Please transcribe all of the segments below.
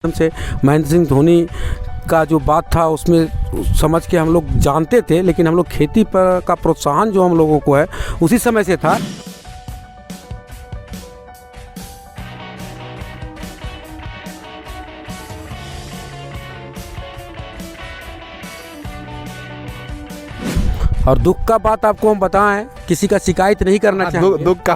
से महेंद्र सिंह धोनी का जो बात था उसमें समझ के हम लोग जानते थे, लेकिन हम लोग खेती पर का प्रोत्साहन जो हम लोगों को है उसी समय से था। और दुख का बात आपको हम बताएं, किसी का शिकायत नहीं करना चाहेंगे। दुख का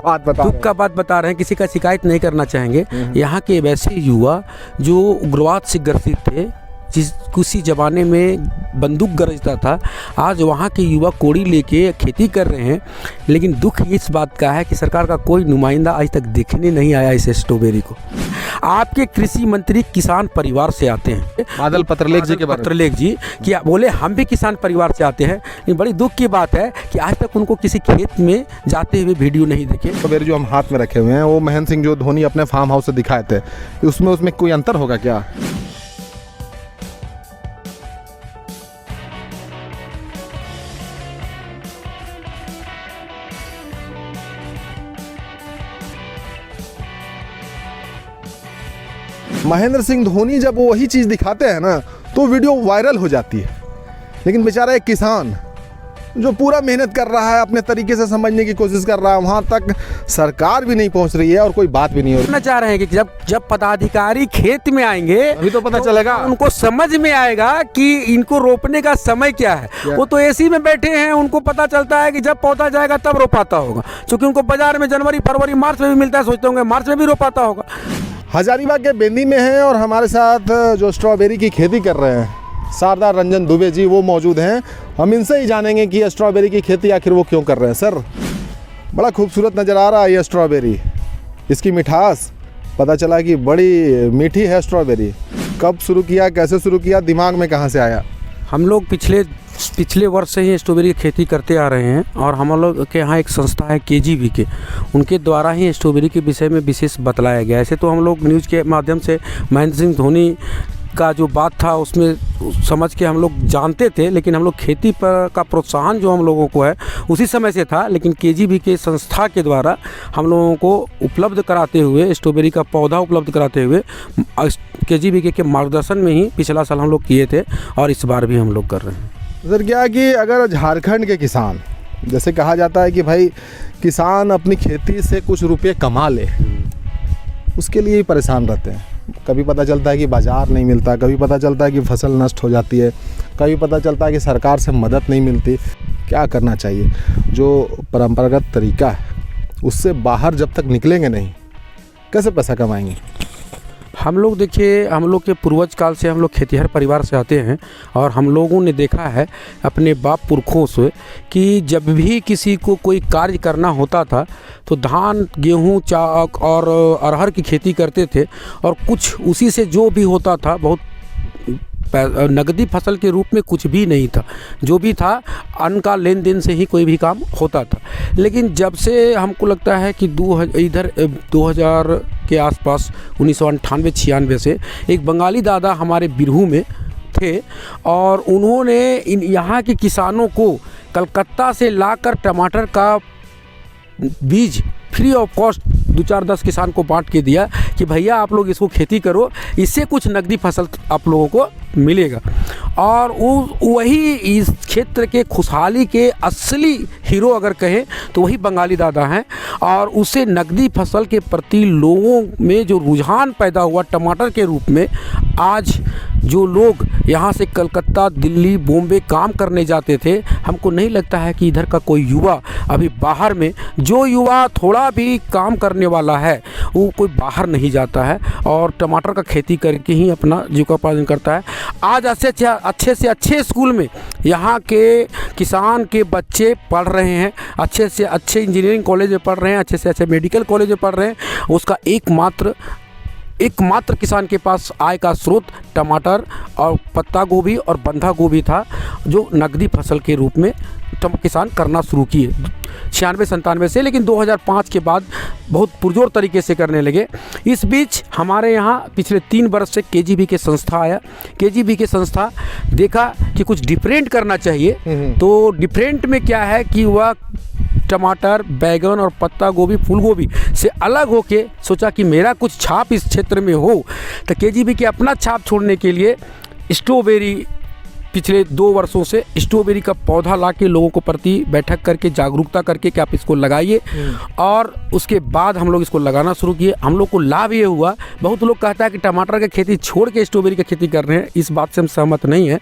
बात बता रहे हैं, किसी का शिकायत नहीं करना चाहेंगे। यहाँ के वैसे युवा जो उग्रवाद से ग्रसित थे, जिस किसी ज़माने में बंदूक गरजता था, आज वहाँ के युवा कोड़ी लेके खेती कर रहे हैं। लेकिन दुख इस बात का है कि सरकार का कोई नुमाइंदा आज तक देखने नहीं आया इस स्ट्रॉबेरी को। आपके कृषि मंत्री किसान परिवार से आते हैं, बादल पत्रलेख जी के बारे में। पत्रलेख जी कि बोले हम भी किसान परिवार से आते हैं। ये बड़ी दुख की बात है कि आज तक उनको किसी खेत में जाते हुए वीडियो नहीं देखे। स्ट्रॉबेरी जो हम हाथ में रखे हुए हैं वो महेंद्र सिंह जो धोनी अपने फार्म हाउस से दिखाए थे, उसमें कोई अंतर होगा क्या? महेंद्र सिंह धोनी जब वही चीज़ दिखाते हैं ना तो वीडियो वायरल हो जाती है। लेकिन बेचारा एक किसान जो पूरा मेहनत कर रहा है, अपने तरीके से समझने की कोशिश कर रहा है, वहाँ तक सरकार भी नहीं पहुँच रही है और कोई बात भी नहीं हो रही। चाह रहे हैं कि जब पदाधिकारी खेत में आएंगे अभी तो पता चलेगा, उनको समझ में आएगा कि इनको रोपने का समय क्या है। वो तो एसी में बैठे हैं, उनको पता चलता है कि जब पौधा जाएगा तब रोपाता होगा, क्योंकि उनको बाजार में जनवरी फरवरी मार्च में भी मिलता है। सोचते होंगे मार्च में भी रोपाता होगा। हजारीबाग के बेंदी में हैं और हमारे साथ जो स्ट्रॉबेरी की खेती कर रहे हैं शारदा रंजन दुबे जी, वो मौजूद हैं। हम इनसे ही जानेंगे कि स्ट्रॉबेरी की खेती आखिर वो क्यों कर रहे हैं। सर, बड़ा खूबसूरत नज़र आ रहा है ये स्ट्रॉबेरी, इसकी मिठास पता चला कि बड़ी मीठी है स्ट्रॉबेरी। कब शुरू किया, कैसे शुरू किया, दिमाग में कहाँ से आया? हम लोग पिछले वर्ष से ही स्ट्रॉबेरी की खेती करते आ रहे हैं और हम लोग के यहाँ एक संस्था है KGVK, उनके द्वारा ही स्ट्रॉबेरी के विषय में विशेष बतलाया गया। ऐसे तो हम लोग न्यूज़ के माध्यम से महेंद्र सिंह धोनी का जो बात था उसमें समझ के हम लोग जानते थे, लेकिन हम लोग खेती पर का प्रोत्साहन जो हम लोगों को है उसी समय से था। लेकिन KGVK संस्था के द्वारा हम लोगों को उपलब्ध कराते हुए, स्ट्रॉबेरी का पौधा उपलब्ध कराते हुए KGVK के मार्गदर्शन में ही पिछला साल हम लोग किए थे और इस बार भी हम लोग कर रहे हैं। सर, क्या कि अगर झारखंड के किसान, जैसे कहा जाता है कि भाई किसान अपनी खेती से कुछ रुपये कमा ले, उसके लिए ही परेशान रहते हैं। कभी पता चलता है कि बाज़ार नहीं मिलता, कभी पता चलता है कि फसल नष्ट हो जाती है, कभी पता चलता है कि सरकार से मदद नहीं मिलती। क्या करना चाहिए? जो परंपरागत तरीका है उससे बाहर जब तक निकलेंगे नहीं, कैसे पैसा कमाएंगे? हम लोग देखिए, हम लोग के पूर्वज काल से हम लोग खेतिहर परिवार से आते हैं और हम लोगों ने देखा है अपने बाप पुरखों से कि जब भी किसी को कोई कार्य करना होता था तो धान, गेहूँ, चावल और अरहर की खेती करते थे और कुछ उसी से जो भी होता था, बहुत नगदी फसल के रूप में कुछ भी नहीं था। जो भी था अन्न का लेन देन से ही कोई भी काम होता था। लेकिन जब से हमको लगता है कि 2000 के आसपास 1998-96 से एक बंगाली दादा हमारे बिरहू में थे और उन्होंने यहाँ के किसानों को कलकत्ता से लाकर टमाटर का बीज फ्री ऑफ कॉस्ट 2-4-10 किसान को बांट के दिया कि भैया आप लोग इसको खेती करो, इससे कुछ नकदी फसल आप लोगों को मिलेगा। और वही इस क्षेत्र के खुशहाली के असली हीरो अगर कहें तो वही बंगाली दादा हैं। और उससे नकदी फसल के प्रति लोगों में जो रुझान पैदा हुआ टमाटर के रूप में, आज जो लोग यहाँ से कलकत्ता, दिल्ली, बॉम्बे काम करने जाते थे, हमको नहीं लगता है कि इधर का कोई युवा अभी बाहर में, जो युवा थोड़ा भी काम करने वाला है वो कोई बाहर नहीं जाता है और टमाटर का खेती करके ही अपना जीविकोपार्जन करता है। आज अच्छे से अच्छे स्कूल में यहाँ के किसान के बच्चे पढ़ रहे हैं, अच्छे से अच्छे इंजीनियरिंग कॉलेज में पढ़ रहे हैं, अच्छे से अच्छे मेडिकल कॉलेज में पढ़ रहे हैं। उसका एकमात्र किसान के पास आय का स्रोत टमाटर और पत्ता गोभी और बंधा गोभी था, जो नकदी फसल के रूप में किसान करना शुरू किए 96-97 से। लेकिन 2005 के बाद बहुत पुरजोर तरीके से करने लगे। इस बीच हमारे यहाँ पिछले 3 वर्ष से KGVK संस्था आया। KGVK संस्था देखा कि कुछ डिफरेंट करना चाहिए। तो डिफरेंट में क्या है कि वह टमाटर, बैगन और पत्ता गोभी, फूल गोभी से अलग होके सोचा कि मेरा कुछ छाप इस क्षेत्र में हो, तो केजीबी के अपना छाप छोड़ने के लिए स्ट्रॉबेरी पिछले 2 वर्षों से स्ट्रॉबेरी का पौधा लाके लोगों को प्रति बैठक करके जागरूकता करके कि आप इसको लगाइए, और उसके बाद हम लोग इसको लगाना शुरू किए। हम लोग को लाभ ये हुआ, बहुत लोग कहता है कि टमाटर की खेती छोड़ के स्ट्रॉबेरी की खेती कर रहे हैं, इस बात से हम सहमत नहीं है।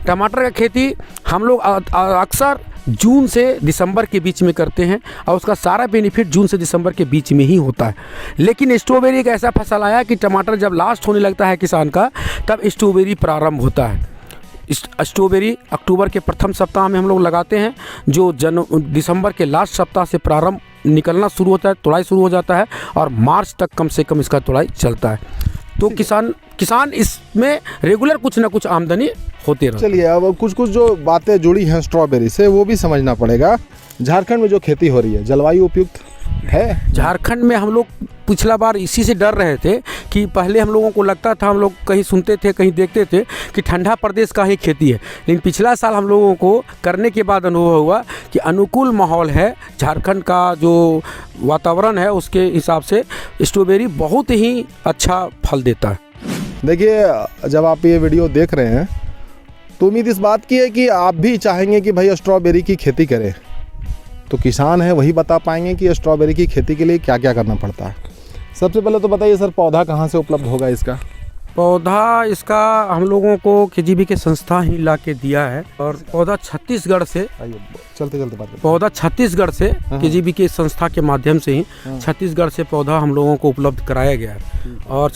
टमाटर का खेती हम लोग अक्सर जून से दिसंबर के बीच में करते हैं और उसका सारा बेनिफिट जून से दिसंबर के बीच में ही होता है। लेकिन स्ट्रॉबेरी एक ऐसा फसल आया कि टमाटर जब लास्ट होने लगता है किसान का, तब स्ट्रॉबेरी प्रारंभ होता है। स्ट्रॉबेरी अक्टूबर के प्रथम सप्ताह में हम लोग लगाते हैं, जो दिसंबर के लास्ट सप्ताह से प्रारंभ निकलना शुरू होता है, तुड़ाई शुरू हो जाता है और मार्च तक कम से कम इसका तुड़ाई चलता है। तो किसान इसमें रेगुलर कुछ ना कुछ आमदनी होते रहती है। चलिए, अब कुछ जो बातें जुड़ी हैं स्ट्रॉबेरी से वो भी समझना पड़ेगा। झारखंड में जो खेती हो रही है, जलवायु उपयुक्त है? झारखंड में हम लोग पिछला बार इसी से डर रहे थे कि पहले हम लोगों को लगता था, हम लोग कहीं सुनते थे, कहीं देखते थे कि ठंडा प्रदेश का ही खेती है, लेकिन पिछला साल हम लोगों को करने के बाद अनुभव हुआ कि अनुकूल माहौल है। झारखंड का जो वातावरण है उसके हिसाब से स्ट्रॉबेरी बहुत ही अच्छा फल देता है। देखिए, जब आप ये वीडियो देख रहे हैं तो उम्मीद इस बात की है कि आप भी चाहेंगे कि भाई स्ट्रॉबेरी की खेती करें, तो किसान है वही बता पाएंगे कि स्ट्रॉबेरी की खेती के लिए क्या क्या करना पड़ता है। सबसे पहले तो बताइए सर, पौधा कहाँ से उपलब्ध होगा इसका? पौधा इसका हम लोगों को केजीबी के संस्था ही ला के दिया है, और पौधा छत्तीसगढ़ से, चलते बात करते, पौधा छत्तीसगढ़ से केजीबी के संस्था के माध्यम से ही छत्तीसगढ़ से पौधा हम लोगों को उपलब्ध कराया गया है, और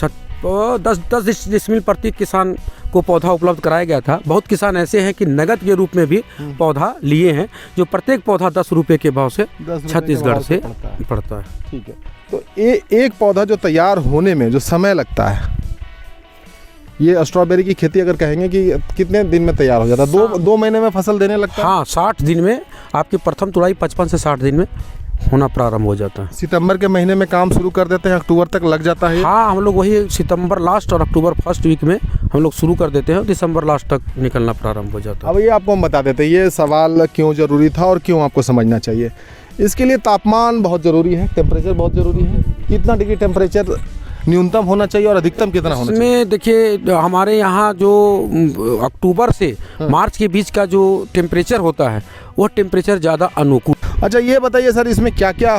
10 डिसमिल प्रति किसान को पौधा उपलब्ध कराया गया था। बहुत किसान ऐसे हैं कि नगद के रूप में भी पौधा लिए हैं, जो प्रत्येक पौधा 10 रुपये के भाव से छत्तीसगढ़ से पड़ता है। ठीक है, तो एक पौधा जो तैयार होने में जो समय लगता है, ये स्ट्रॉबेरी की खेती अगर कहेंगे कि कितने दिन में तैयार हो जाता है? 2 महीने में फसल देने लगता है? हाँ, 60 दिन में आपकी प्रथम तुड़ाई 55 से 60 दिन में होना प्रारंभ हो जाता है। सितंबर के महीने में काम शुरू कर देते हैं, अक्टूबर तक लग जाता है? हाँ, हम लोग वही सितंबर लास्ट और अक्टूबर फर्स्ट वीक में हम लोग शुरू कर देते हैं, दिसंबर लास्ट तक निकलना प्रारंभ हो जाता है। अब ये आपको हम बता देते हैं, ये सवाल क्यों ज़रूरी था और क्यों आपको समझना चाहिए। इसके लिए तापमान बहुत ज़रूरी है, टेम्परेचर बहुत ज़रूरी है। कितना डिग्री टेम्परेचर न्यूनतम होना चाहिए और अधिकतम कितना होना चाहिए? इसमें देखिए, हमारे यहाँ जो अक्टूबर से मार्च के बीच का जो टेम्परेचर होता है वो टेम्परेचर ज़्यादा अनुकूल। अच्छा, ये बताइए सर, इसमें क्या क्या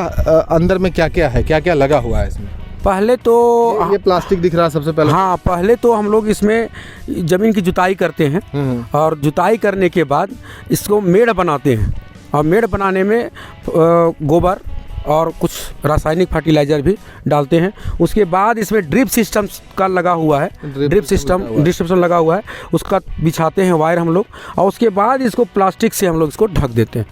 अंदर में क्या क्या है, क्या क्या लगा हुआ है इसमें? पहले तो ये प्लास्टिक दिख रहा है सबसे पहले। हाँ, पहले तो हम लोग इसमें ज़मीन की जुताई करते हैं, और जुताई करने के बाद इसको मेड़ बनाते हैं, और मेड़ बनाने में गोबर और कुछ रासायनिक फर्टिलाइज़र भी डालते हैं। उसके बाद इसमें ड्रिप सिस्टम का लगा हुआ है, ड्रिप सिस्टम लगा हुआ है, उसका बिछाते हैं वायर हम लोग, और उसके बाद इसको प्लास्टिक से हम लोग इसको ढक देते हैं।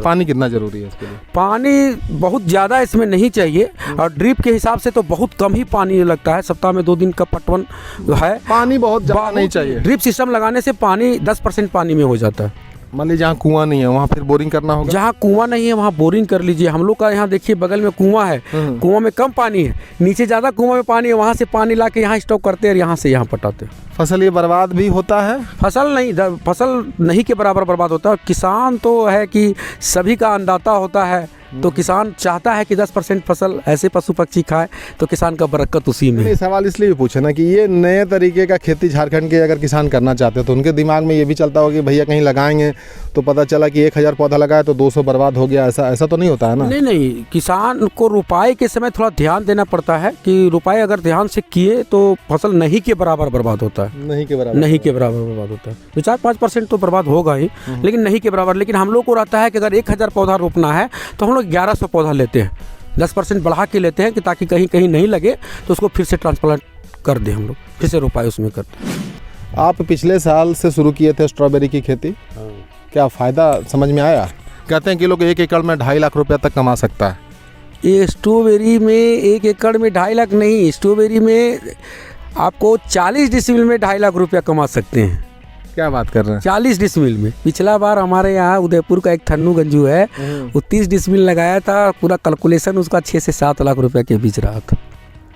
पानी कितना ज़रूरी है इसके लिए? पानी बहुत ज़्यादा इसमें नहीं चाहिए, और ड्रिप के हिसाब से तो बहुत कम ही पानी लगता है। सप्ताह में 2 दिन का पटवन है, पानी बहुत ज़्यादा नहीं चाहिए। ड्रिप सिस्टम लगाने से पानी 10% पानी में हो जाता है। मान लीजिए जहाँ कुआं नहीं है वहाँ फिर बोरिंग करना होगा? जहाँ कुआं नहीं है वहाँ बोरिंग कर लीजिए। हम लोग का यहाँ देखिए बगल में कुआं है, कुआं में कम पानी है, नीचे ज़्यादा कुआं में पानी है, वहाँ से पानी ला के यहाँ स्टॉक करते हैं और यहाँ से यहाँ पटाते हैं। फसल ये बर्बाद भी होता है? फसल नहीं के बराबर बर्बाद होता है। किसान तो है कि सभी का अन्नदाता होता है, तो किसान चाहता है कि 10% फसल ऐसे पशु पक्षी खाए, तो किसान का बरकत उसी में है। सवाल इसलिए भी पूछे ना कि ये नए तरीके का खेती झारखंड के अगर किसान करना चाहते हैं तो उनके दिमाग में ये भी चलता होगा कि भैया कहीं लगाएंगे तो पता चला कि 1000 पौधा लगाया तो 200 बर्बाद हो गया, ऐसा तो नहीं होता है ना? नहीं, किसान को रुपाई के समय थोड़ा ध्यान देना पड़ता है कि रुपाई अगर ध्यान से किए तो फसल नहीं के बराबर बर्बाद होता है। नहीं के बराबर बर्बाद होता है, तो 4-5% तो बर्बाद होगा ही, लेकिन नहीं के बराबर। लेकिन हम लोग को रहता है कि अगर 1000 पौधा रोपना है तो हम लोग 1100 पौधा लेते हैं, 10% बढ़ा के लेते हैं कि ताकि कहीं नहीं लगे तो उसको फिर से ट्रांसप्लांट कर दें, हम लोग फिर से रोपाई उसमें करते हैं। आप पिछले साल से शुरू किए थे स्ट्रॉबेरी की खेती, क्या फ़ायदा समझ में आया? कहते हैं कि लोग 1 एकड़ में 2.5 लाख रुपया तक कमा सकता है। ये स्ट्रॉबेरी में 1 एकड़ में 2.5 लाख नहीं, स्ट्रॉबेरी में आपको 40 डिसमिल में 2.5 लाख रुपया कमा सकते हैं। क्या बात कर रहे हैं? 40 डिसमिल में। पिछला बार हमारे यहाँ उदयपुर का एक थन्नू गंजू है, वो 30 डिसमिल लगाया था, पूरा कैलकुलेशन उसका 6 से 7 लाख रुपए के बीच रहा था।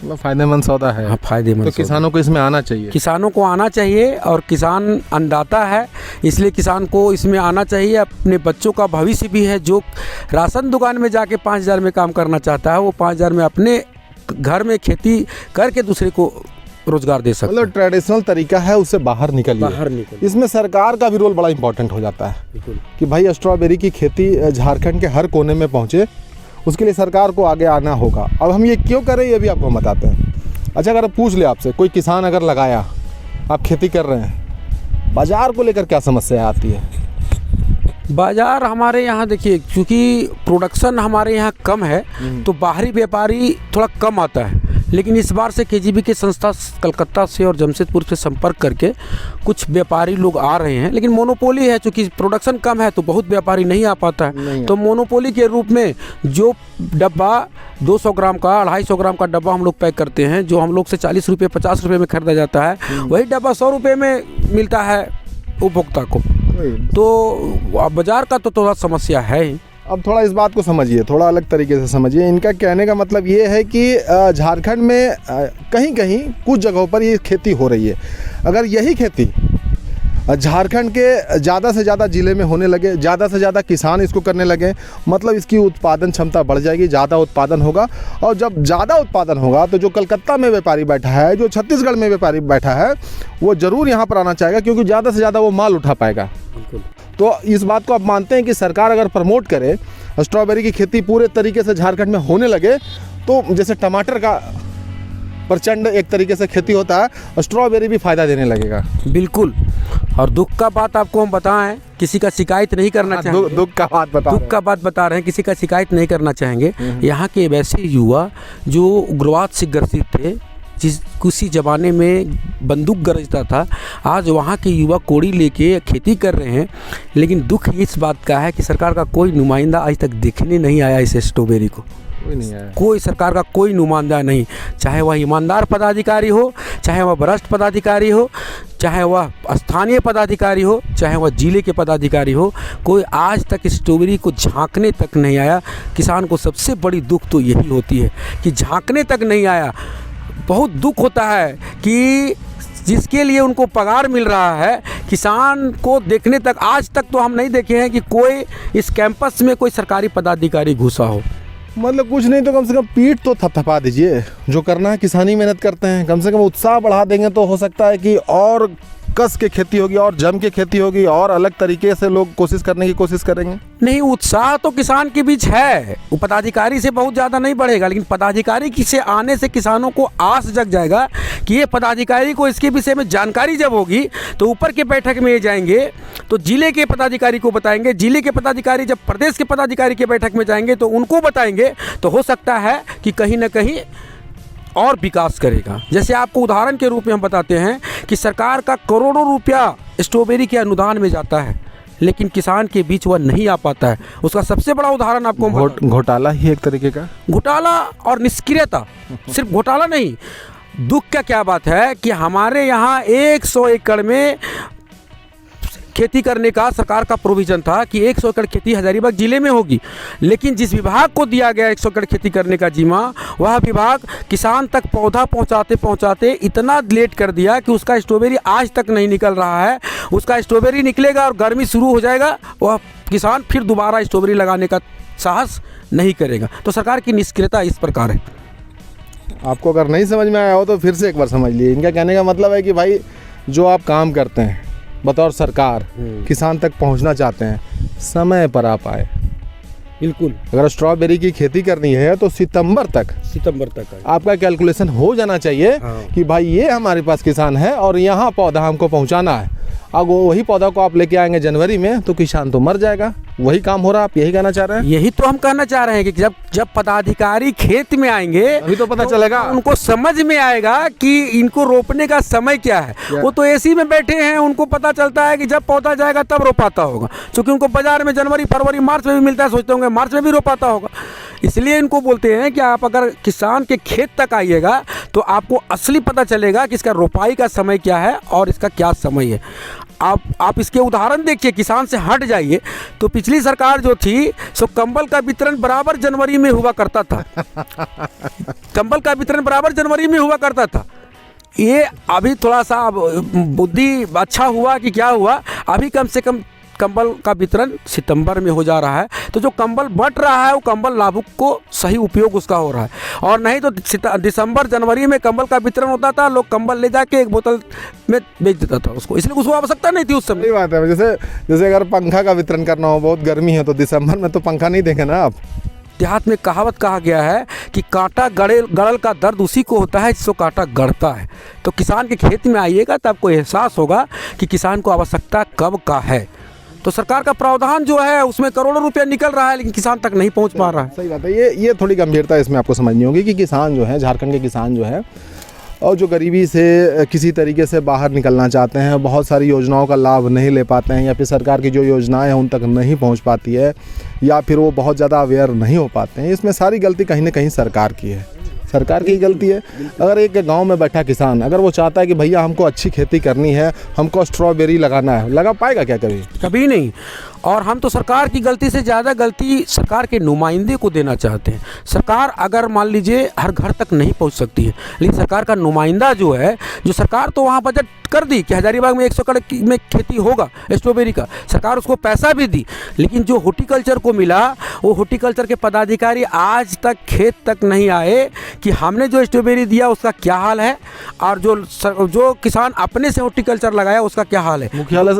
मतलब फायदेमंद सौदा है। हाँ, फायदेमंद तो सौदा। किसानों को इसमें आना चाहिए। किसानों को आना चाहिए, और किसान अन्नदाता है, इसलिए किसान को इसमें आना चाहिए। अपने बच्चों का भविष्य भी है। जो राशन दुकान में जाके 5,000 में काम करना चाहता है, वो 5,000 में अपने घर में खेती करके दूसरे को रोजगार दे सकता है। मतलब ट्रेडिशनल तरीका है, उससे बाहर निकलिए। बाहर निकल। इसमें सरकार का भी रोल बड़ा इंपॉर्टेंट हो जाता है बिल्कुल। कि भाई स्ट्रॉबेरी की खेती झारखंड के हर कोने में पहुँचे, उसके लिए सरकार को आगे आना होगा। अब हम ये क्यों करें ये भी आपको हम बताते हैं। अच्छा, अगर पूछ ले आपसे, कोई किसान अगर लगाया, आप खेती कर रहे हैं, बाज़ार को लेकर क्या समस्या आती है? बाज़ार हमारे यहाँ देखिए, क्योंकि प्रोडक्शन हमारे यहाँ कम है, तो बाहरी व्यापारी थोड़ा कम आता है। लेकिन इस बार से केजीबी के संस्था कलकत्ता से और जमशेदपुर से संपर्क करके कुछ व्यापारी लोग आ रहे हैं। लेकिन मोनोपोली है, चूँकि प्रोडक्शन कम है तो बहुत व्यापारी नहीं आ पाता है। तो मोनोपोली के रूप में जो डब्बा 200 ग्राम का, 250 ग्राम का डब्बा हम लोग पैक करते हैं, जो हम लोग से 40 रुपये 50 रुपये में खरीदा जाता है, वही डब्बा 100 रुपये में मिलता है उपभोक्ता को। तो बाज़ार का तो थोड़ा समस्या है ही। अब थोड़ा इस बात को समझिए, थोड़ा अलग तरीके से समझिए। इनका कहने का मतलब ये है कि झारखंड में कहीं कहीं कुछ जगहों पर ये खेती हो रही है। अगर यही खेती झारखंड के ज़्यादा से ज़्यादा ज़िले में होने लगे, ज़्यादा से ज़्यादा किसान इसको करने लगे, मतलब इसकी उत्पादन क्षमता बढ़ जाएगी, ज़्यादा उत्पादन होगा। और जब ज़्यादा उत्पादन होगा तो जो कलकत्ता में व्यापारी बैठा है, जो छत्तीसगढ़ में व्यापारी बैठा है, वो ज़रूर यहाँ पर आना चाहेगा, क्योंकि ज़्यादा से ज़्यादा वो माल उठा पाएगा। तो इस बात को आप मानते हैं कि सरकार अगर प्रमोट करे, स्ट्रॉबेरी की खेती पूरे तरीके से झारखंड में होने लगे, तो जैसे टमाटर का प्रचंड एक तरीके से खेती होता है, स्ट्रॉबेरी भी फ़ायदा देने लगेगा। बिल्कुल। और दुख का बात आपको हम बताएं, किसी का शिकायत नहीं करना चाहेंगे। दुख का बात बता रहे हैं, किसी का शिकायत नहीं करना चाहेंगे। यहाँ के वैसे युवा जो उग्रवाद से ग्रसित थे, जिस किसी ज़माने में बंदूक गरजता था, आज वहाँ के युवा कोड़ी लेके खेती कर रहे हैं। लेकिन दुख इस बात का है कि सरकार का कोई नुमाइंदा आज तक देखने नहीं आया इस स्ट्रॉबेरी को। कोई नहीं आया। कोई सरकार का कोई नुमाइंदा नहीं, चाहे वह ईमानदार पदाधिकारी हो, चाहे वह भ्रष्ट पदाधिकारी हो, चाहे वह स्थानीय पदाधिकारी हो, चाहे वह जिले के पदाधिकारी हो, कोई आज तक स्ट्रॉबेरी को झांकने तक नहीं आया। किसान को सबसे बड़ी दुख तो यही होती है कि झांकने तक नहीं आया। बहुत दुख होता है कि जिसके लिए उनको पगार मिल रहा है, किसान को देखने तक आज तक तो हम नहीं देखे हैं कि कोई इस कैंपस में कोई सरकारी पदाधिकारी घुसा हो। मतलब कुछ नहीं तो कम से कम पीठ तो थपथपा दीजिए। जो करना है, किसानी मेहनत करते हैं, कम से कम उत्साह बढ़ा देंगे तो हो सकता है कि और कस के खेती होगी, और जम के खेती होगी, और अलग तरीके से लोग कोशिश करने की कोशिश करेंगे। नहीं, उत्साह तो किसान के बीच है, वो पदाधिकारी से बहुत ज़्यादा नहीं बढ़ेगा, लेकिन पदाधिकारी से आने से किसानों को आस जग जाएगा कि ये पदाधिकारी को इसके विषय में जानकारी जब होगी तो ऊपर के बैठक में ये जाएंगे तो जिले के पदाधिकारी को बताएंगे, जिले के पदाधिकारी जब प्रदेश के पदाधिकारी के बैठक में जाएंगे तो उनको बताएंगे, तो हो सकता है कि कहीं ना कहीं और विकास करेगा। जैसे आपको उदाहरण के रूप में हम बताते हैं कि सरकार का करोड़ों रुपया स्ट्रॉबेरी के अनुदान में जाता है, लेकिन किसान के बीच वह नहीं आ पाता है। उसका सबसे बड़ा उदाहरण आपको घोटाला ही एक तरीके का, घोटाला और निष्क्रियता। सिर्फ घोटाला नहीं, दुख का क्या बात है कि हमारे यहाँ 100 एकड़ में खेती करने का सरकार का प्रोविज़न था कि 100 एकड़ खेती हजारीबाग जिले में होगी, लेकिन जिस विभाग को दिया गया 100 एकड़ खेती करने का जिम्मा, वह विभाग किसान तक पौधा पहुंचाते पहुंचाते इतना लेट कर दिया कि उसका स्ट्रॉबेरी आज तक नहीं निकल रहा है। उसका स्ट्रॉबेरी निकलेगा और गर्मी शुरू हो जाएगा, वह किसान फिर दोबारा स्ट्रॉबेरी लगाने का साहस नहीं करेगा। तो सरकार की निष्क्रियता इस प्रकार है। आपको अगर नहीं समझ में आया हो तो फिर से एक बार समझ लिए। इनका कहने का मतलब है कि भाई जो आप काम करते हैं बतौर सरकार, किसान तक पहुंचना चाहते हैं, समय पर आप आए। बिल्कुल। अगर स्ट्रॉबेरी की खेती करनी है तो सितंबर तक आपका कैलकुलेशन हो जाना चाहिए कि भाई ये हमारे पास किसान है और यहाँ पौधा हमको पहुँचाना है। अब वही पौधा को आप लेके आएंगे जनवरी में तो किसान तो मर जाएगा। वही काम हो रहा है, आप यही कहना चाह रहे हैं? यही तो हम कहना चाह रहे हैं कि जब पदाधिकारी खेत में आएंगे अभी तो पता चलेगा, उनको समझ में आएगा कि इनको रोपने का समय क्या है। वो तो एसी में बैठे हैं, उनको पता चलता है कि जब पौधा जाएगा तब रोपाता होगा, क्योंकि उनको बाजार में जनवरी फरवरी मार्च में भी मिलता है, सोचते होंगे मार्च में भी रोपाता होगा। इसलिए इनको बोलते हैं कि आप अगर किसान के खेत तक आइएगा तो आपको असली पता चलेगा कि इसका रोपाई का समय क्या है और इसका क्या समय है। आप इसके उदाहरण देखिए, किसान से हट जाइए तो पिछली सरकार जो थी सो कंबल का वितरण बराबर जनवरी में हुआ करता था। कंबल का वितरण बराबर जनवरी में हुआ करता था। ये अभी थोड़ा सा बुद्धि अच्छा हुआ कि क्या हुआ, अभी कम से कम कंबल का वितरण सितंबर में हो जा रहा है। तो जो कंबल बट रहा है वो कंबल लाभुक को सही उपयोग उसका हो रहा है, और नहीं तो दिसंबर जनवरी में कंबल का वितरण होता था, लोग कंबल ले जाके एक बोतल में बेच देता था उसको, इसलिए उसको आवश्यकता नहीं थी उस समय। सही बात है। जैसे अगर पंखा का वितरण करना हो, बहुत गर्मी है, तो दिसंबर में तो पंखा नहीं देंगे ना आप। देहात में कहावत कहा गया है कि कांटा गड़ल का दर्द उसी को होता है जिसको कांटा गड़ता है। तो किसान के खेत में आइएगा तो आपको एहसास होगा कि किसान को आवश्यकता कब का है। तो सरकार का प्रावधान जो है उसमें करोड़ों रुपया निकल रहा है, लेकिन किसान तक नहीं पहुंच पा रहा है। सही बात है। ये थोड़ी गंभीरता इसमें आपको समझनी होगी कि किसान जो है, झारखंड के किसान जो है, और जो गरीबी से किसी तरीके से बाहर निकलना चाहते हैं, बहुत सारी योजनाओं का लाभ नहीं ले पाते हैं, या फिर सरकार की जो योजनाएं हैं उन तक नहीं पहुंच पाती है, या फिर वो बहुत ज़्यादा अवेयर नहीं हो पाते हैं, इसमें सारी गलती कहीं ना कहीं सरकार की है। सरकार की गलती है। अगर एक गांव में बैठा किसान अगर वो चाहता है कि भैया हमको अच्छी खेती करनी है, हमको स्ट्रॉबेरी लगाना है, लगा पाएगा क्या? कभी नहीं। और हम तो सरकार की गलती से ज़्यादा गलती सरकार के नुमाइंदे को देना चाहते हैं। सरकार अगर मान लीजिए हर घर तक नहीं पहुंच सकती है, लेकिन सरकार का नुमाइंदा जो है, जो सरकार तो वहाँ बजट कर दी कि हजारीबाग में 100 एकड़ में खेती होगा स्ट्रॉबेरी का, सरकार उसको पैसा भी दी, लेकिन जो हॉर्टिकल्चर को मिला वो हॉर्टिकल्चर के पदाधिकारी आज तक खेत तक नहीं आए कि हमने जो स्ट्रॉबेरी दिया उसका क्या हाल है, और जो किसान अपने से हॉर्टिकल्चर लगाया उसका क्या हाल है।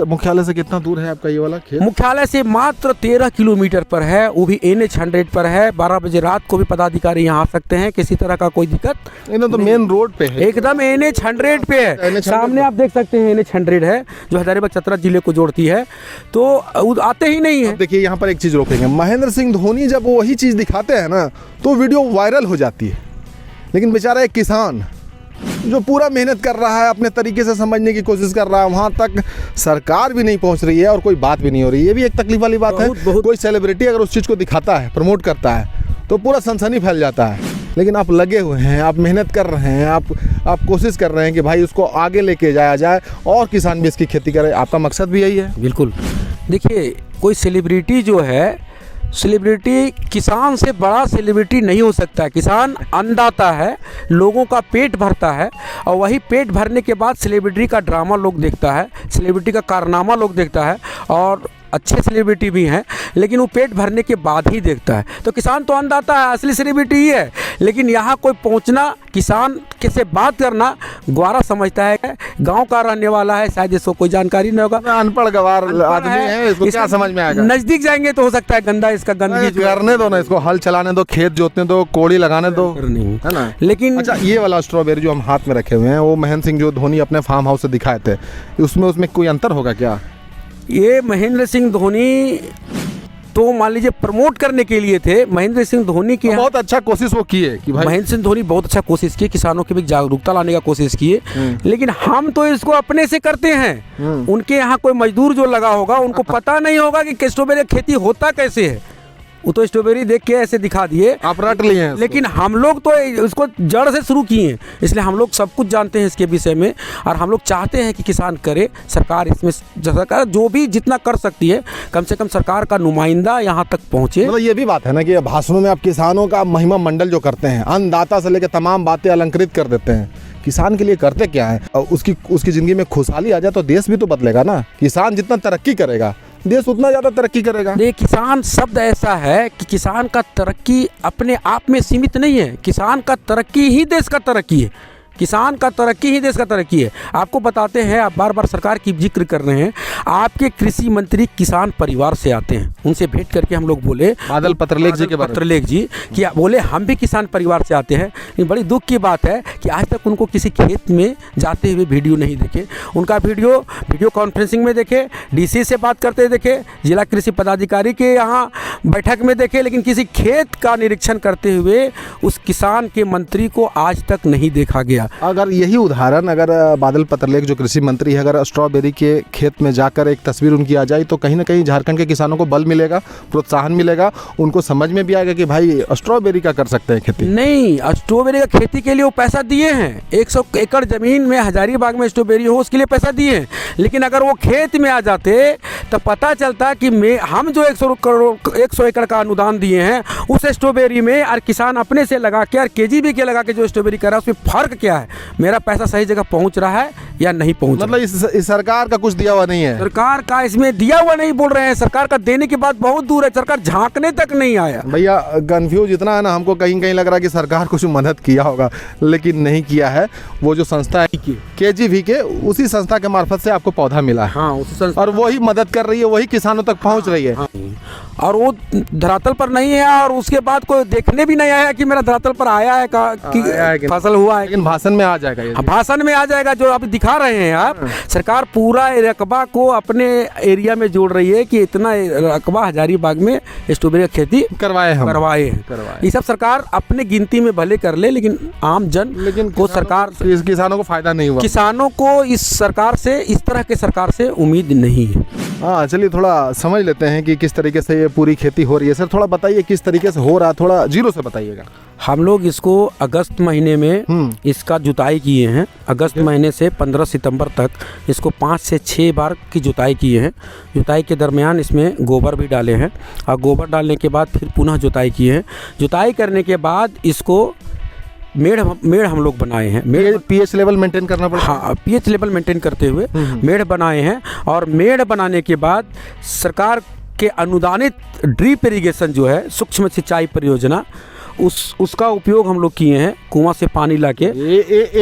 मुख्यालय से कितना दूर है आपका ये वाला खेत? मुख्यालय से मात्र 13 किलोमीटर पर है, वो भी NH 100 पर है। 12 बजे रात को भी पदाधिकारी यहाँ आ सकते हैं, किसी तरह का कोई दिक्कत। तो मेन रोड पे है, एकदम NH 100 पे है, सामने आप देख सकते हैं NH 100 है जो हजारीबाग चतरा जिले को जोड़ती है, तो आते ही नहीं है। देखिए यहाँ पर एक चीज़ रोकेंगे, महेंद्र सिंह धोनी जब वही चीज़ दिखाते हैं ना तो वीडियो वायरल हो जाती है, लेकिन बेचारा एक किसान जो पूरा मेहनत कर रहा है, अपने तरीके से समझने की कोशिश कर रहा है, वहाँ तक सरकार भी नहीं पहुँच रही है और कोई बात भी नहीं हो रही है। ये भी एक तकलीफ वाली बात है। कोई सेलिब्रिटी अगर उस चीज़ को दिखाता है, प्रमोट करता है, तो पूरा सनसनी फैल जाता है। लेकिन आप लगे हुए हैं, आप मेहनत कर रहे हैं, आप कोशिश कर रहे हैं कि भाई उसको आगे लेके जाया जाए और किसान भी इसकी खेती करे, आपका मकसद भी यही है। बिल्कुल। देखिए, कोई सेलिब्रिटी जो है, सेलिब्रिटी किसान से बड़ा सेलिब्रिटी नहीं हो सकता है। किसान अन्नदाता है, लोगों का पेट भरता है, और वही पेट भरने के बाद सेलिब्रिटी का ड्रामा लोग देखता है, सेलिब्रिटी का कारनामा लोग देखता है, और अच्छे सेलिब्रिटी भी हैं, लेकिन वो पेट भरने के बाद ही देखता है। तो किसान तो अन्नदाता है, असली सेलिब्रिटी ही है, लेकिन यहाँ कोई पहुँचना, किसान के से बात करना ग्वारा समझता है। गांव का रहने वाला है, शायद इसको कोई जानकारी नहीं होगा, अनपढ़ गवार आदमी है, इसको क्या समझ में आएगा? नज़दीक जाएंगे तो हो सकता है गंदा इसका गंदगी करने दो ना, इसको हल चलाने दो, खेत जोतने दो, कोड़ी लगाने दो, नहीं है ना। लेकिन अच्छा, ये वाला स्ट्रॉबेरी जो हम हाथ में रखे हुए हैं, वो महेंद्र सिंह जो धोनी अपने फार्म हाउस से दिखाए थे, उसमें कोई अंतर होगा क्या? ये महेंद्र सिंह धोनी तो मान लीजिए प्रमोट करने के लिए थे। महेंद्र सिंह धोनी की बहुत अच्छा कोशिश वो किए कि भाई, महेंद्र सिंह धोनी बहुत अच्छा कोशिश किए, किसानों की भी जागरूकता लाने का कोशिश किए, लेकिन हम तो इसको अपने से करते हैं। उनके यहाँ कोई मजदूर जो लगा होगा, उनको पता नहीं होगा कि स्ट्रॉबेरी खेती होता कैसे है। वो तो स्ट्रॉबेरी देख के ऐसे दिखा दिए, आप रट लिए हैं, लेकिन हम लोग तो उसको जड़ से शुरू किए हैं, इसलिए हम लोग सब कुछ जानते हैं इसके विषय में, और हम लोग चाहते हैं कि किसान करे। सरकार इसमें सरकार जो भी जितना कर सकती है, कम से कम सरकार का नुमाइंदा यहाँ तक पहुँचे। मतलब ये भी बात है ना कि भाषणों में आप किसानों का महिमा मंडल जो करते हैं, अन्नदाता से लेकर तमाम बातें अलंकृत कर देते हैं। किसान के लिए करते क्या है? और उसकी ज़िंदगी में खुशहाली आ जाए तो देश भी तो बदलेगा ना। किसान जितना तरक्की करेगा, देश उतना ज़्यादा तरक्की करेगा। देखिए, किसान शब्द ऐसा है कि किसान का तरक्की अपने आप में सीमित नहीं है, किसान का तरक्की ही देश का तरक्की है, किसान का तरक्की ही देश का तरक्की है। आपको बताते हैं, आप बार बार सरकार की जिक्र कर रहे हैं, आपके कृषि मंत्री किसान परिवार से आते हैं, उनसे भेंट करके हम लोग बोले, बादल पत्रलेख जी के बारे में, पत्रलेख जी कि बोले हम भी किसान परिवार से आते हैं। ये बड़ी दुख की बात है कि आज तक उनको किसी खेत में जाते हुए वीडियो नहीं देखे। उनका वीडियो कॉन्फ्रेंसिंग में देखे, DC से बात करते देखे, जिला कृषि पदाधिकारी के यहाँ बैठक में देखे, लेकिन किसी खेत का निरीक्षण करते हुए उस किसान के मंत्री को आज तक नहीं देखा गया। अगर यही उदाहरण अगर बादल पत्रलेख जो कृषि मंत्री है, अगर स्ट्रॉबेरी के खेत में जाकर एक तस्वीर उनकी आ जाए तो कहीं ना कहीं झारखंड के किसानों को बल मिलेगा, प्रोत्साहन मिलेगा, उनको समझ में भी आएगा कि भाई स्ट्रॉबेरी का कर सकते हैं खेती। नहीं, स्ट्रॉबेरी का खेती के लिए वो पैसा दिए हैं, 100 एकड़ ज़मीन में हजारीबाग में स्ट्रॉबेरी हो उसके लिए पैसा दिए हैं। लेकिन अगर वो खेत में आ जाते तो पता चलता कि हम जो 100 एकड़ का अनुदान दिए हैं उस स्ट्रॉबेरी में और किसान अपने से लगा के और KGB के लगा के जो स्ट्रॉबेरी कर रहा है उसमें फ़र्क क्या है, मेरा पैसा सही जगह पहुंच रहा है या नहीं पहुंच रहा। मतलब इस सरकार का कुछ दिया हुआ नहीं है, सरकार का इसमें दिया हुआ नहीं बोल रहे हैं, सरकार का देने की बात बहुत दूर है, सरकार झांकने तक नहीं आया। भैया कन्फ्यूज इतना है ना, हमको कहीं कहीं लग रहा है कि सरकार कुछ मदद किया होगा लेकिन नहीं किया है। वो जो संस्था है KGB के, उसी संस्था के मार्फत से आपको पौधा मिला है। हाँ, उसी संस्था और वही मदद कर रही है, वही किसानों तक पहुंच रही है। हाँ, और वो धरातल पर नहीं है और उसके बाद कोई देखने भी नहीं आया कि मेरा धरातल पर आया है कि फसल हुआ है। लेकिन भाषण में आ जाएगा ये। भाषण में आ जाएगा जो अभी दिखा रहे हैं आप। सरकार पूरा रकबा को अपने एरिया में जोड़ रही है कि इतना रकबा हजारीबाग में स्ट्रॉबेरी की खेती करवाए हैं। ये सब सरकार अपने गिनती में भले कर ले, लेकिन आम जन को सरकार, किसानों को फायदा नहीं हुआ। किसानों को इस सरकार से, इस तरह के सरकार से उम्मीद नहीं है। हाँ, चलिए थोड़ा समझ लेते हैं कि किस तरीके से ये पूरी खेती हो रही है। सर थोड़ा बताइए किस तरीके से हो रहा है, थोड़ा जीरो से बताइएगा। हम लोग इसको अगस्त महीने में इसका जुताई किए हैं। अगस्त महीने से 15 सितंबर तक इसको 5 से 6 बार की जुताई किए हैं। जुताई के दरमियान इसमें गोबर भी डाले हैं और गोबर डालने के बाद फिर पुनः जुताई किए हैं। जुताई करने के बाद इसको मेड़ हम लोग बनाए हैं। पीएच लेवल मेंटेन करना पड़ता है। हाँ, पीएच लेवल मेंटेन करते हुए मेड़ बनाए हैं। और मेड़ बनाने के बाद सरकार के अनुदानित ड्रिप इरिगेशन जो है, सूक्ष्म सिंचाई परियोजना, उसका उपयोग हम लोग किए हैं। कुआं से पानी लाके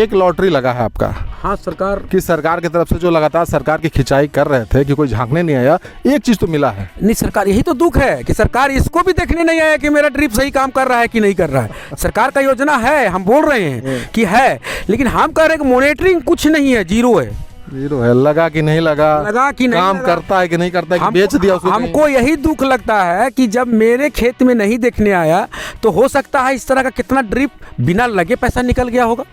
एक लॉटरी लगा है आपका। हाँ, सरकार की तरफ से जो लगातार सरकार की खिंचाई कर रहे थे कि कोई झांकने नहीं आया, एक चीज तो मिला है। नहीं, सरकार, यही तो दुख है कि सरकार इसको भी देखने नहीं आया कि मेरा ड्रिप सही काम कर रहा है कि नहीं कर रहा है। सरकार का योजना है, हम बोल रहे हैं कि है, लेकिन हम कह रहे हैं कि मॉनिटरिंग कुछ नहीं है, जीरो है। लगा कि नहीं लगा कि नहीं, काम लगा, करता है कि नहीं करता है, बेच दिया उसको। हमको यही दुख लगता है कि जब मेरे खेत में नहीं देखने आया तो हो सकता है इस तरह का कितना ड्रिप बिना लगे पैसा निकल गया होगा।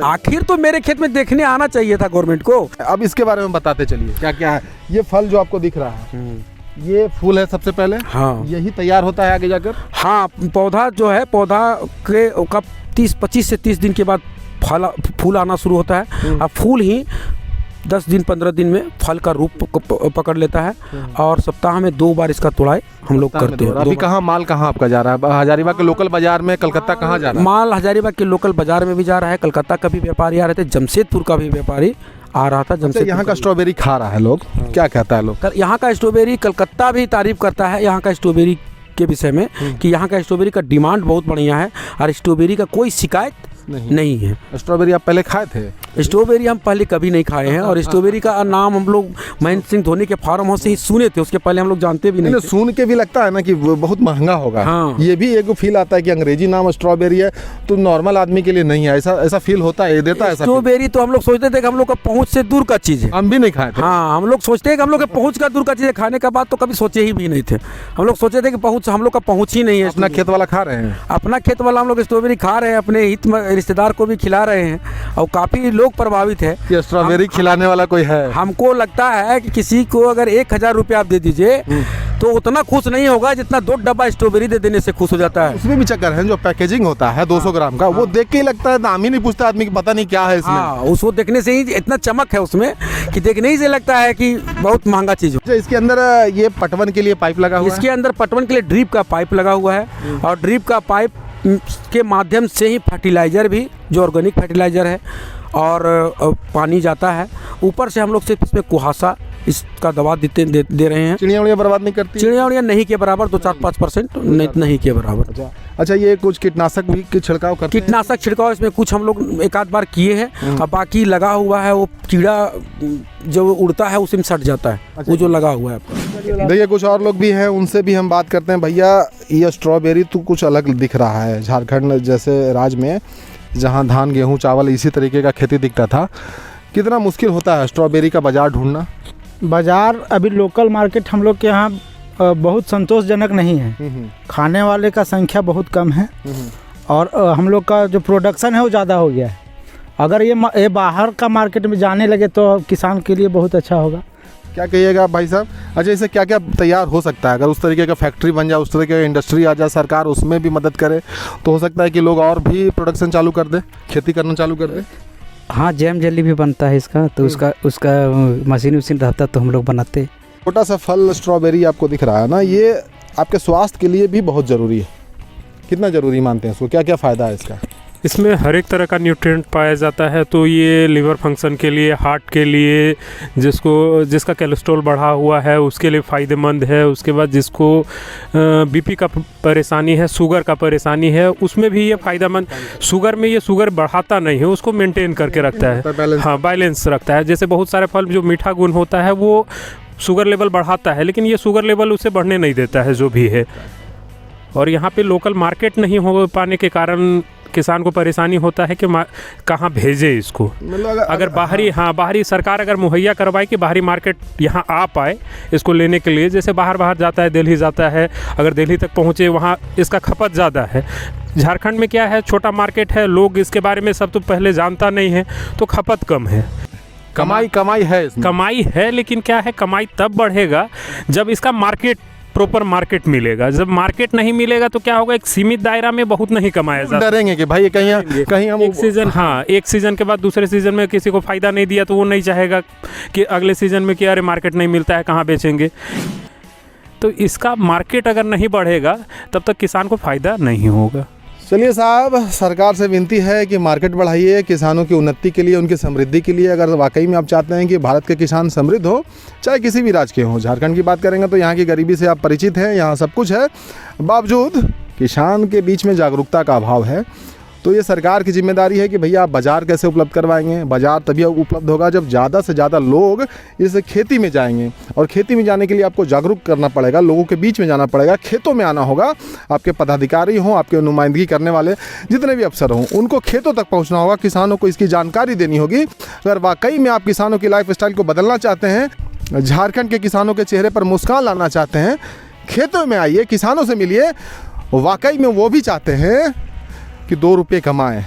आखिर तो मेरे खेत में देखने आना चाहिए था गवर्नमेंट को। अब इसके बारे में बताते चलिए क्या क्या है। ये फल जो आपको दिख रहा है, ये फूल है सबसे पहले। हाँ, यही तैयार होता है आगे जाकर। हाँ, पौधा जो है, पौधा के 25 से 30 दिन के बाद फूल आना शुरू होता है। अब फूल ही 10 दिन 15 दिन में फल का रूप पकड़ लेता है और सप्ताह में 2 बार इसका तुड़ाई हम लोग करते हैं। अभी कहाँ माल कहाँ आपका जा रहा है? हजारीबाग के लोकल बाजार में, कलकत्ता कहाँ जा रहा है? माल हजारीबाग के लोकल बाजार में भी जा रहा है, कलकत्ता का भी व्यापारी आ रहे थे, जमशेदपुर का भी व्यापारी आ रहा था। जमशेदपुर यहाँ का स्ट्रॉबेरी खा रहा है लोग, क्या कहता है लोग? यहाँ का स्ट्रॉबेरी, कलकत्ता भी तारीफ करता है यहाँ का स्ट्रॉबेरी के विषय में कि यहाँ का स्ट्रॉबेरी का डिमांड बहुत बढ़िया है और स्ट्रॉबेरी का कोई शिकायत नहीं है। स्ट्रॉबेरी आप पहले खाए थे? स्ट्रॉबेरी हम पहले कभी नहीं खाए हैं और स्ट्रॉबेरी का नाम हम लोग महेंद्र सिंह धोनी के फार्म हाउस से ही सुने थे, उसके पहले हम लोग जानते भी नहीं थे। सुन के भी लगता है ना कि बहुत महंगा होगा। हाँ। ये भी एक फील आता है कि अंग्रेजी नाम स्ट्रॉबेरी है तो नॉर्मल आदमी के लिए नहीं है, ऐसा फील होता है, देता है। स्ट्रॉबेरी तो हम लोग सोचते थे कि हम लोग का पहुँच से दूर का चीज़ है, हम भी नहीं खाए थे। हाँ, हम लोग सोचते हैं कि हम लोग का पहुँच का दूर का चीज़ है, खाने का बाद तो कभी सोचे ही भी नहीं थे। हम लोग सोचे थे कि पहुँच, हम लोग का पहुँच ही नहीं है। अपना खेत वाला खा रहे हैं, अपना खेत वाला हम लोग स्ट्रॉबेरी खा रहे हैं, अपने हित रिश्तेदार को भी खिला रहे हैं और काफ़ी लोग प्रभावित है कि स्ट्रॉबेरी खिलाने वाला कोई है। हमको लगता है कि किसी को अगर 1000 रुपया आप दे दीजिए तो उतना खुश नहीं होगा जितना 2 डब्बा स्ट्रॉबेरी दे देने से खुश हो जाता है। उसमें भी चक्कर है, जो पैकेजिंग होता है 200 ग्राम का, वो देख के ही लगता है, दाम ही नहीं पूछता आदमी की, पता नहीं क्या है इसमें। हाँ, उसको देखने से ही इतना चमक है उसमें कि देखने ही से लगता है कि बहुत महंगा चीज़ हो। इसके अंदर ये पटवन के लिए पाइप लगा हुआ है? इसके अंदर पटवन के लिए ड्रिप का पाइप लगा हुआ है और ड्रिप का पाइप के माध्यम से ही फर्टिलाइज़र भी, जो ऑर्गेनिक फर्टिलाइज़र है, और पानी जाता है। ऊपर से हम लोग सिर्फ इसमें कुहासा इसका दवा दे रहे हैं। चिड़िया उड़िया बर्बाद नहीं करती? चिड़िया उड़िया नहीं के बराबर, 2-4-5% नहीं के बराबर। अच्छा, ये कुछ कीटनाशक भी छिड़काव करते हैं? कीटनाशक छिड़काव इसमें कुछ हम लोग एक आध बार किए हैं और बाकी लगा हुआ है वो कीड़ा जो उड़ता है उसी में सट जाता है। अच्छा, वो जो लगा हुआ है। देखिए कुछ और लोग भी हैं, उनसे भी हम बात करते हैं। भैया, ये स्ट्रॉबेरी तो कुछ अलग दिख रहा है। झारखंड जैसे राज्य में जहाँ धान, गेहूँ, चावल इसी तरीके का खेती दिखता था, कितना मुश्किल होता है स्ट्रॉबेरी का बाज़ार ढूंढना? बाज़ार अभी लोकल मार्केट हम लोग के यहाँ बहुत संतोषजनक नहीं है। खाने वाले का संख्या बहुत कम है और हम लोग का जो प्रोडक्शन है वो ज़्यादा हो गया है। अगर ये बाहर का मार्केट में जाने लगे तो किसान के लिए बहुत अच्छा होगा। क्या कहिएगा भाई साहब? अच्छा, इससे क्या क्या तैयार हो सकता है? अगर उस तरीके का फैक्ट्री बन जाए, उस तरीके का इंडस्ट्री आ जाए, सरकार उसमें भी मदद करे, तो हो सकता है कि लोग और भी प्रोडक्शन चालू कर दे, खेती करना चालू कर दे। हाँ, जैम जेली भी बनता है इसका, तो उसका मशीन वशीन रहता तो हम लोग बनाते। छोटा सा फल स्ट्रॉबेरी आपको दिख रहा है ना, ये आपके स्वास्थ्य के लिए भी बहुत ज़रूरी है। कितना ज़रूरी मानते हैं इसको? क्या क्या फ़ायदा है इसका? इसमें हर एक तरह का न्यूट्रिएंट पाया जाता है, तो ये लिवर फंक्शन के लिए, हार्ट के लिए, जिसका कोलेस्ट्रॉल बढ़ा हुआ है उसके लिए फ़ायदेमंद है। उसके बाद जिसको बीपी का परेशानी है, शुगर का परेशानी है, उसमें भी ये फ़ायदेमंद। शुगर में ये शुगर बढ़ाता नहीं है, उसको मेंटेन करके रखता है। हाँ, बैलेंस रखता है। जैसे बहुत सारे फल जो मीठा गुण होता है वो शुगर लेवल बढ़ाता है, लेकिन ये शुगर लेवल उसे बढ़ने नहीं देता है जो भी है। और यहाँ पे लोकल मार्केट नहीं हो पाने के कारण किसान को परेशानी होता है कि कहाँ भेजे इसको। मतलब अगर बाहरी सरकार अगर मुहैया करवाए कि बाहरी मार्केट यहाँ आ पाए इसको लेने के लिए, जैसे बाहर जाता है, दिल्ली जाता है, अगर दिल्ली तक पहुँचे वहाँ इसका खपत ज़्यादा है। झारखंड में क्या है, छोटा मार्केट है, लोग इसके बारे में सब तो पहले जानता नहीं है, तो खपत कम है। कमाई है इसमें। कमाई है, लेकिन क्या है, कमाई तब बढ़ेगा जब इसका प्रॉपर मार्केट मिलेगा। जब मार्केट नहीं मिलेगा तो क्या होगा, एक सीमित दायरा में बहुत नहीं कमाया जाता। डरेंगे कि भाई कहीं हम एक सीज़न के बाद दूसरे सीज़न में किसी को फ़ायदा नहीं दिया तो वो नहीं चाहेगा कि अगले सीज़न में कि अरे मार्केट नहीं मिलता है, कहाँ बेचेंगे। तो इसका मार्केट अगर नहीं बढ़ेगा तब तक किसान को फ़ायदा नहीं होगा। चलिए साहब, सरकार से विनती है कि मार्केट बढ़ाइए किसानों की उन्नति के लिए, उनकी समृद्धि के लिए। अगर वाकई में आप चाहते हैं कि भारत के किसान समृद्ध हो, चाहे किसी भी राज्य के हों, झारखंड की बात करेंगे तो यहाँ की गरीबी से आप परिचित हैं, यहाँ सब कुछ है, बावजूद किसान के बीच में जागरूकता का अभाव है। तो ये सरकार की जिम्मेदारी है कि भैया आप बाज़ार कैसे उपलब्ध करवाएंगे। बाज़ार तभी उपलब्ध होगा जब ज़्यादा से ज़्यादा लोग इस खेती में जाएंगे, और खेती में जाने के लिए आपको जागरूक करना पड़ेगा, लोगों के बीच में जाना पड़ेगा, खेतों में आना होगा। आपके पदाधिकारी हों, आपके नुमाइंदगी करने वाले जितने भी अफसर हों, उनको खेतों तक पहुँचना होगा, किसानों को इसकी जानकारी देनी होगी। अगर वाकई में आप किसानों की लाइफ स्टाइल को बदलना चाहते हैं, झारखंड के किसानों के चेहरे पर मुस्कान लाना चाहते हैं, खेतों में आइए, किसानों से मिलिए। वाकई में वो भी चाहते हैं कि 2 रुपये कमाएं।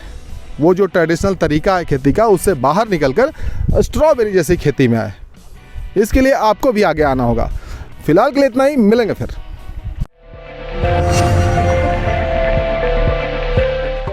वो जो ट्रेडिशनल तरीका है खेती का, उससे बाहर निकलकर स्ट्रॉबेरी जैसी खेती में आए। इसके लिए आपको भी आगे आना होगा। फिलहाल के लिए इतना ही, मिलेंगे फिर।